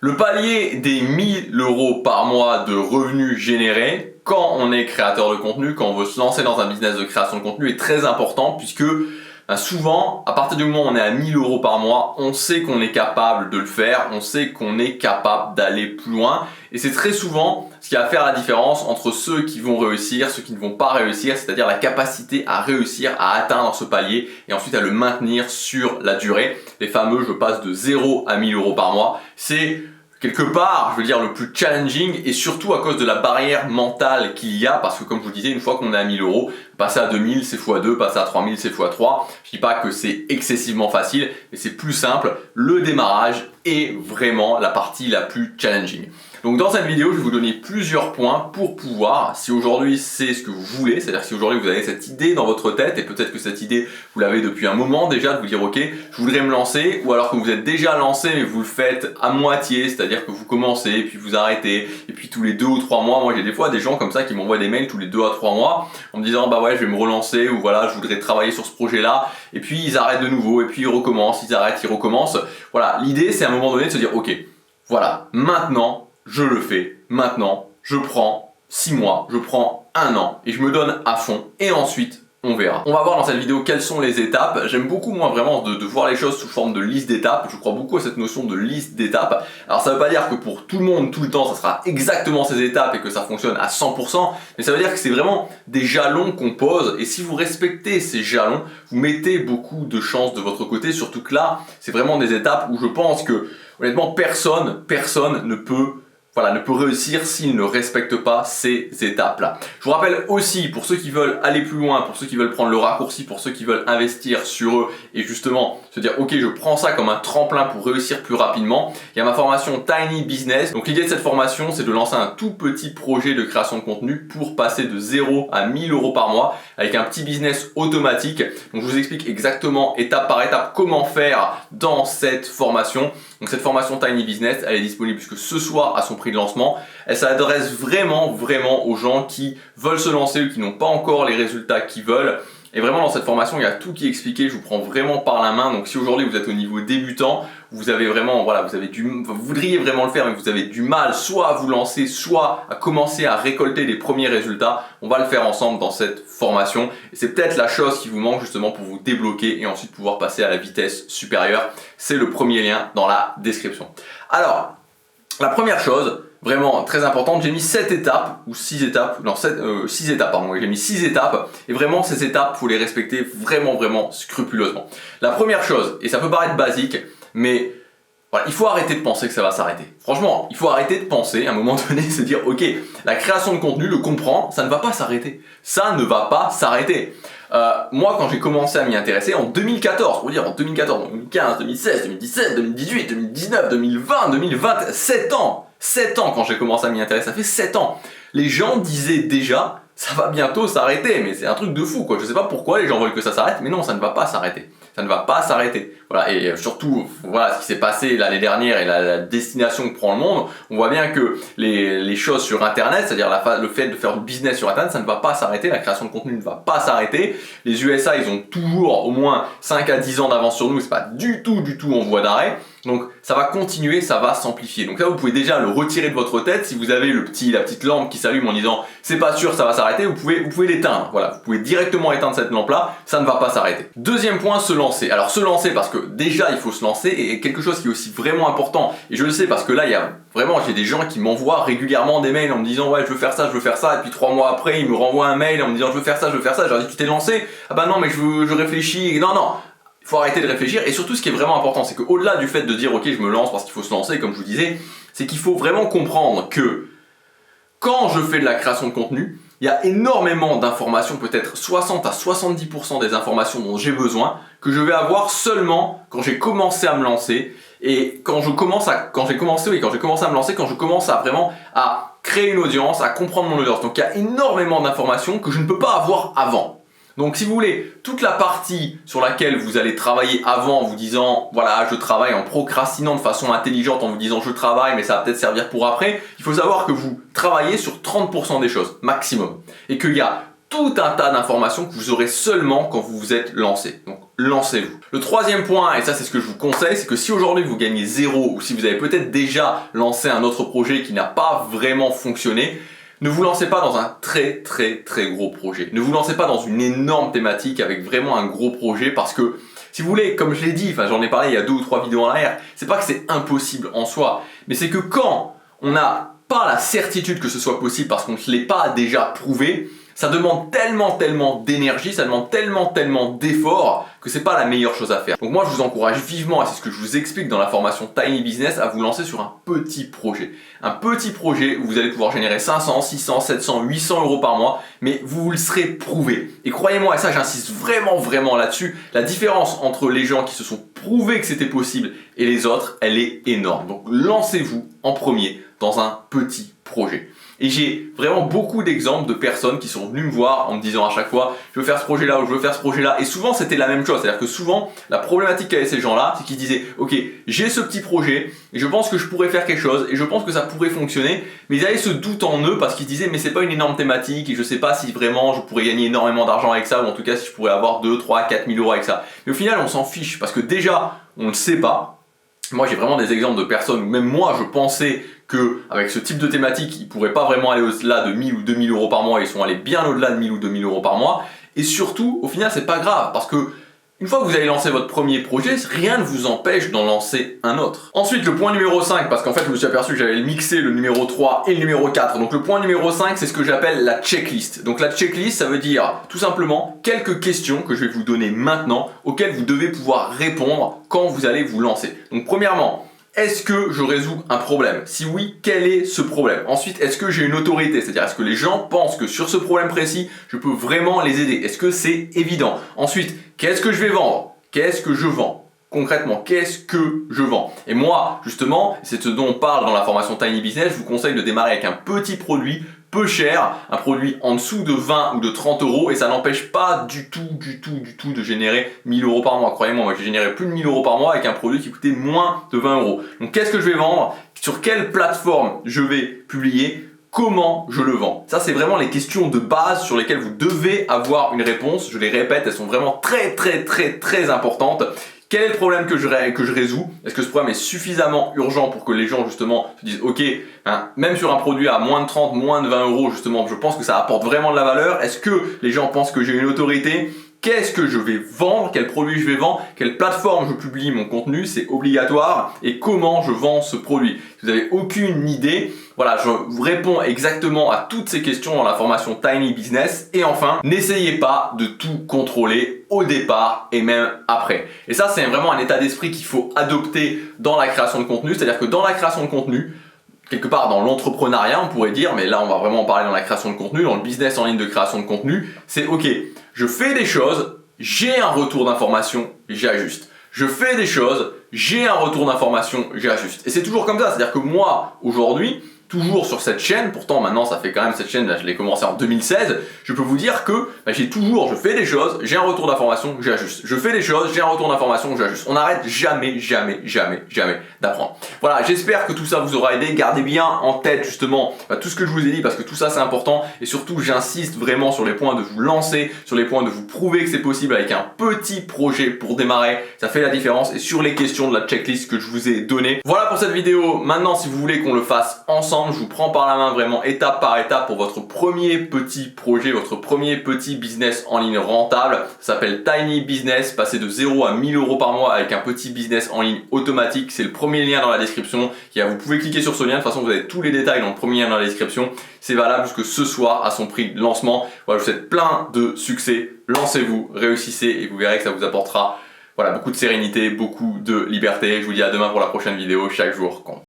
Le palier des 1000 € par mois de revenus générés quand on est créateur de contenu, quand on veut se lancer dans un business de création de contenu est très important puisque souvent, à partir du moment où on est à 1000 € par mois, on sait qu'on est capable de le faire, on sait qu'on est capable d'aller plus loin et c'est très souvent ce qui va faire la différence entre ceux qui vont réussir, ceux qui ne vont pas réussir, c'est-à-dire la capacité à réussir à atteindre ce palier et ensuite à le maintenir sur la durée. Les fameux je passe de 0 à 1000 € par mois, c'est quelque part, je veux dire, le plus challenging et surtout à cause de la barrière mentale qu'il y a parce que comme je vous disais, une fois qu'on est à 1000 €, passer à 2000 c'est x2, passer à 3000 c'est x3. Je dis pas que c'est excessivement facile, mais c'est plus simple. Le démarrage est vraiment la partie la plus challenging. Donc dans cette vidéo, je vais vous donner plusieurs points pour pouvoir, si aujourd'hui c'est ce que vous voulez, c'est-à-dire si aujourd'hui vous avez cette idée dans votre tête et peut-être que cette idée vous l'avez depuis un moment déjà de vous dire ok, je voudrais me lancer, ou alors que vous êtes déjà lancé mais vous le faites à moitié, c'est-à-dire que vous commencez et puis vous arrêtez et puis tous les 2 ou 3 mois, moi j'ai des fois des gens comme ça qui m'envoient des mails tous les 2 à 3 mois en me disant bah ouais je vais me relancer ou voilà je voudrais travailler sur ce projet là et puis ils arrêtent de nouveau et puis ils recommencent, ils arrêtent, ils recommencent. Voilà, l'idée c'est à un moment donné de se dire ok, voilà, maintenant je le fais, maintenant je prends 6 mois, je prends 1 an et je me donne à fond et ensuite on verra. On va voir dans cette vidéo quelles sont les étapes. J'aime beaucoup moi vraiment de voir les choses sous forme de liste d'étapes. Je crois beaucoup à cette notion de liste d'étapes. Alors ça veut pas dire que pour tout le monde, tout le temps, ça sera exactement ces étapes et que ça fonctionne à 100%, mais ça veut dire que c'est vraiment des jalons qu'on pose et si vous respectez ces jalons, vous mettez beaucoup de chances de votre côté, surtout que là, c'est vraiment des étapes où je pense que honnêtement personne ne peut réussir s'il ne respecte pas ces étapes-là. Je vous rappelle aussi, pour ceux qui veulent aller plus loin, pour ceux qui veulent prendre le raccourci, pour ceux qui veulent investir sur eux et justement se dire ok je prends ça comme un tremplin pour réussir plus rapidement, il y a ma formation Tiny Business. Donc l'idée de cette formation c'est de lancer un tout petit projet de création de contenu pour passer de 0 à 1000 € par mois avec un petit business automatique. Donc je vous explique exactement étape par étape comment faire dans cette formation. Donc cette formation Tiny Business elle est disponible jusque ce soir à son prix de lancement. Elle s'adresse vraiment aux gens qui veulent se lancer ou qui n'ont pas encore les résultats qu'ils veulent. Et vraiment dans cette formation il y a tout qui est expliqué, je vous prends vraiment par la main. Donc si aujourd'hui vous êtes au niveau débutant, vous avez vraiment, vous voudriez vraiment le faire mais vous avez du mal soit à vous lancer, soit à commencer à récolter les premiers résultats, on va le faire ensemble dans cette formation. Et c'est peut-être la chose qui vous manque justement pour vous débloquer et ensuite pouvoir passer à la vitesse supérieure. C'est le premier lien dans la description. Alors, la première chose, vraiment très importante, j'ai mis 7 étapes ou 6 étapes, non 6 étapes pardon, j'ai mis 6 étapes et vraiment ces étapes, il faut les respecter vraiment scrupuleusement. La première chose, et ça peut paraître basique, mais voilà, il faut arrêter de penser que ça va s'arrêter. Franchement, il faut arrêter de penser, à un moment donné, se dire ok, la création de contenu, le comprendre, ça ne va pas s'arrêter. Ça ne va pas s'arrêter. Moi, quand j'ai commencé à m'y intéresser en 2014, pour dire en 2014, 2015, 2016, 2017, 2018, 2019, 2020, 2020, 7 ans. 7 ans quand j'ai commencé à m'y intéresser, ça fait 7 ans. Les gens disaient déjà, ça va bientôt s'arrêter, mais c'est un truc de fou quoi. Je sais pas pourquoi les gens veulent que ça s'arrête, mais non, ça ne va pas s'arrêter. Ça ne va pas s'arrêter. Voilà, et surtout, voilà ce qui s'est passé l'année dernière et la destination que prend le monde, on voit bien que les choses sur internet, c'est-à-dire le fait de faire du business sur internet, ça ne va pas s'arrêter, la création de contenu ne va pas s'arrêter. Les USA, ils ont toujours au moins 5 à 10 ans d'avance sur nous, c'est pas du tout en voie d'arrêt. Donc ça va continuer, ça va s'amplifier. Donc là vous pouvez déjà le retirer de votre tête. Si vous avez la petite lampe qui s'allume en disant c'est pas sûr ça va s'arrêter, vous pouvez l'éteindre. Voilà, vous pouvez directement éteindre cette lampe là, ça ne va pas s'arrêter. Deuxième point, se lancer. Alors se lancer parce que déjà il faut se lancer et quelque chose qui est aussi vraiment important, et je le sais parce que là il y a vraiment, j'ai des gens qui m'envoient régulièrement des mails en me disant ouais je veux faire ça, et puis 3 mois après ils me renvoient un mail en me disant je veux faire ça, je leur dis tu t'es lancé? Ah bah non mais je réfléchis, non. Il faut arrêter de réfléchir et surtout ce qui est vraiment important c'est qu'au-delà du fait de dire ok je me lance parce qu'il faut se lancer comme je vous disais, c'est qu'il faut vraiment comprendre que quand je fais de la création de contenu, il y a énormément d'informations, peut-être 60 à 70% des informations dont j'ai besoin que je vais avoir seulement quand j'ai commencé à me lancer et quand j'ai commencé à me lancer, quand je commence à vraiment à créer une audience, à comprendre mon audience. Donc il y a énormément d'informations que je ne peux pas avoir avant. Donc si vous voulez, toute la partie sur laquelle vous allez travailler avant en vous disant voilà je travaille, en procrastinant de façon intelligente en vous disant je travaille mais ça va peut-être servir pour après, il faut savoir que vous travaillez sur 30% des choses maximum et qu'il y a tout un tas d'informations que vous aurez seulement quand vous vous êtes lancé. Donc lancez-vous. Le troisième point, et ça c'est ce que je vous conseille, c'est que si aujourd'hui vous gagnez 0 ou si vous avez peut-être déjà lancé un autre projet qui n'a pas vraiment fonctionné, ne vous lancez pas dans un très gros projet. Ne vous lancez pas dans une énorme thématique avec vraiment un gros projet parce que si vous voulez, comme je l'ai dit, enfin j'en ai parlé il y a 2 ou 3 vidéos en arrière, c'est pas que c'est impossible en soi, mais c'est que quand on n'a pas la certitude que ce soit possible parce qu'on ne l'ait pas déjà prouvé, ça demande tellement d'énergie, ça demande tellement d'efforts que c'est pas la meilleure chose à faire. Donc moi je vous encourage vivement, et c'est ce que je vous explique dans la formation Tiny Business, à vous lancer sur un petit projet. Un petit projet où vous allez pouvoir générer 500, 600, 700, 800 euros par mois, mais vous le serez prouvé. Et croyez-moi, et ça j'insiste vraiment là-dessus, la différence entre les gens qui se sont prouvés que c'était possible et les autres, elle est énorme. Donc lancez-vous en premier dans un petit projet. Et j'ai vraiment beaucoup d'exemples de personnes qui sont venues me voir en me disant à chaque fois je veux faire ce projet là ou je veux faire ce projet là, et souvent c'était la même chose, c'est à dire que souvent la problématique qu'avaient ces gens là c'est qu'ils disaient ok, j'ai ce petit projet et je pense que je pourrais faire quelque chose et je pense que ça pourrait fonctionner, mais ils avaient ce doute en eux parce qu'ils disaient mais c'est pas une énorme thématique et je sais pas si vraiment je pourrais gagner énormément d'argent avec ça, ou en tout cas si je pourrais avoir 2, 3, 4 000 euros avec ça. Mais au final on s'en fiche parce que déjà on ne sait pas. Moi j'ai vraiment des exemples de personnes où même moi je pensais qu'avec ce type de thématique ils ne pourraient pas vraiment aller au-delà de 1000 ou 2000 euros par mois, ils sont allés bien au-delà de 1000 ou 2000 euros par mois, et surtout au final c'est pas grave parce que une fois que vous avez lancé votre premier projet, rien ne vous empêche d'en lancer un autre. Ensuite, le point numéro 5, parce qu'en fait, je me suis aperçu que j'avais mixé le numéro 3 et le numéro 4. Donc le point numéro 5, c'est ce que j'appelle la checklist. Donc la checklist, ça veut dire tout simplement quelques questions que je vais vous donner maintenant, auxquelles vous devez pouvoir répondre quand vous allez vous lancer. Donc premièrement, est-ce que je résous un problème? Si oui, quel est ce problème? Ensuite, est-ce que j'ai une autorité? C'est-à-dire, est-ce que les gens pensent que sur ce problème précis, je peux vraiment les aider? Est-ce que c'est évident? Ensuite, qu'est-ce que je vais vendre? Qu'est-ce que je vends? Concrètement, qu'est-ce que je vends? Et moi, justement, c'est ce dont on parle dans la formation Tiny Business, je vous conseille de démarrer avec un petit produit peu cher, un produit en dessous de 20 ou de 30 euros, et ça n'empêche pas du tout de générer 1000 euros par mois. Croyez-moi, moi j'ai généré plus de 1000 euros par mois avec un produit qui coûtait moins de 20 euros. Donc qu'est-ce que je vais vendre? Sur quelle plateforme je vais publier? Comment je le vends? Ça c'est vraiment les questions de base sur lesquelles vous devez avoir une réponse. Je les répète, elles sont vraiment très importantes. Quel est le problème que je résous? Est-ce que ce problème est suffisamment urgent pour que les gens justement se disent ok, hein, même sur un produit à moins de 30, moins de 20 euros justement, je pense que ça apporte vraiment de la valeur. Est-ce que les gens pensent que j'ai une autorité? Qu'est-ce que je vais vendre? Quel produit je vais vendre? Quelle plateforme je publie mon contenu? C'est obligatoire. Et comment je vends ce produit? Si vous n'avez aucune idée, voilà, je vous réponds exactement à toutes ces questions dans la formation Tiny Business. Et enfin, n'essayez pas de tout contrôler au départ et même après. Et ça, c'est vraiment un état d'esprit qu'il faut adopter dans la création de contenu. C'est-à-dire que dans la création de contenu, quelque part dans l'entrepreneuriat, on pourrait dire, mais là on va vraiment en parler dans la création de contenu, dans le business en ligne de création de contenu, c'est ok, je fais des choses, j'ai un retour d'information, j'ajuste. Je fais des choses, j'ai un retour d'information, j'ajuste. Et c'est toujours comme ça, c'est-à-dire que moi, aujourd'hui, toujours sur cette chaîne, pourtant maintenant ça fait quand même cette chaîne, là, je l'ai commencé en 2016, je peux vous dire que je fais des choses, j'ai un retour d'information, j'ajuste. Je fais des choses, j'ai un retour d'information, j'ajuste. On n'arrête jamais d'apprendre. Voilà, j'espère que tout ça vous aura aidé. Gardez bien en tête justement tout ce que je vous ai dit parce que tout ça c'est important, et surtout j'insiste vraiment sur les points de vous lancer, sur les points de vous prouver que c'est possible avec un petit projet pour démarrer, ça fait la différence, et sur les questions de la checklist que je vous ai donné. Voilà pour cette vidéo. Maintenant, si vous voulez qu'on le fasse ensemble, je vous prends par la main vraiment étape par étape pour votre premier petit projet, votre premier petit business en ligne rentable. Ça s'appelle Tiny Business, passer de 0 à 1000 euros par mois avec un petit business en ligne automatique. C'est le premier lien dans la description. Vous pouvez cliquer sur ce lien, de toute façon vous avez tous les détails dans le premier lien dans la description. C'est valable jusque ce soir à son prix de lancement. Voilà, je vous souhaite plein de succès. Lancez-vous, réussissez et vous verrez que ça vous apportera beaucoup de sérénité, beaucoup de liberté. Je vous dis à demain pour la prochaine vidéo. Chaque jour compte.